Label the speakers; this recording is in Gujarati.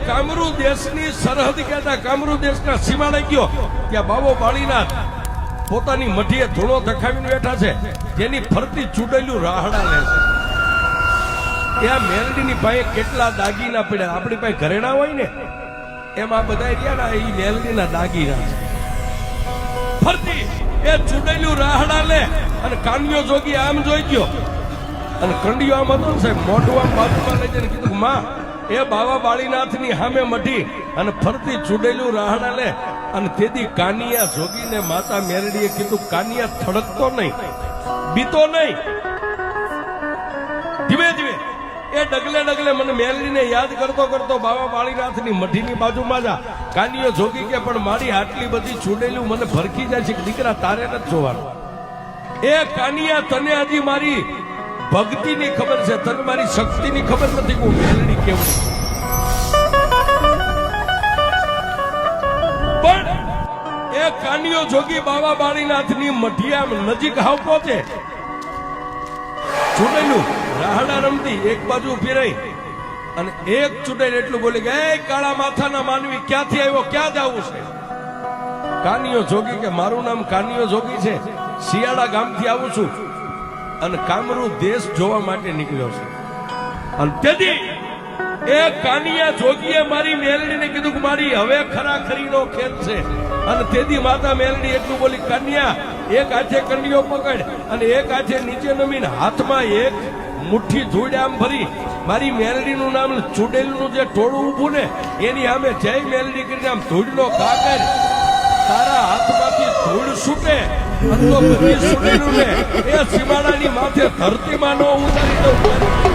Speaker 1: કામરૂ દેશની સરહદ કહેતા કામરૂ દેશના સીમાડે ગયો ત્યાં બાબો બાળીનાથ પોતાની મઢીએ ધૂળો ધખાવીને બેઠા છે, જેની ફરતી ચૂડેલું રાહડા લે છે. ત્યાં મેલડીની પાસે કેટલા દાગીના પડ્યા, આપણી પાસે ઘરેણા હોય ને એમાં બધા રહ્યા ને, એ મેલડીના દાગીના છે. ફરતી એ ચૂડેલું રાહડા લે અને કાન્યો જોગી આમ જોઈ ગયો અને કંડિયો આમ હતો ને સાહેબ, મોઢું આમ બાજુમાં લઈ જઈને કીધું માં એ બાબા બાળીનાથની સામે મઢી અને ફરતી ચૂડેલું રાહડા લે. અને તેથી કાનિયા જોગીને માતા મેરડીએ કીધું કાનિયા થડકતો નહીં, બીતો નહીં, ધીમે ધીમે એ ડગલે ડગલે મને મેરડીને યાદ કરતો કરતો બાબા બાળીનાથની મઢીની બાજુમાં જા. કાનિયો જોગી કે પણ મારી આટલી બધી ચૂડેલું મને ભરખી જાય છે કે દીકરા તારે નથી જોવાનું. એ કાનિયા તને હજી મારી ભક્તિની ખબર છે, તને મારી શક્તિની ખબર નથી કે હું મેલડી કેવું. પણ એ કાનિયો જોગી બાબા બાળીનાથની મઢિયા નજીક હાવ પહોંચે, ચૂડેલું રાહડા રમતી એક બાજુ ઉભી રહી અને એક ચૂડેલ એટલું બોલી કે એ કાળા માથાના માનવી ક્યાંથી આવ્યો, ક્યાં જવું છે? કાનિયો જોગી કે મારું નામ કાનિયો જોગી છે, શિયાળા ગામથી આવું છું અને કામરૂ દેશ જોવા માટે નીકળ્યો છે. અને તેથી એ કાનિયા જોગીએ મારી મેલડીને કીધું કે મારી હવે ખરાખરીનો ખેલ છે. અને તેથી માતા મેલડી એટલું બોલી કન્યા એક હાથે કંડિયો પકડ અને એક હાથે નીચે નમીને હાથમાં એક મુઠ્ઠી ધૂળ આમ ભરી મારી મેલડીનું નામ ચૂડેલનું જે ટોળું ઊભું ને એની સામે જય મેલડી કરીને આમ ધૂળનો ઘા કર. તારા હાથમાંથી ધૂળ છૂટે તો બધી સુડેલું ને એ સીમાડાની માથે ધરતીમાં નો ઉતારી દઉં.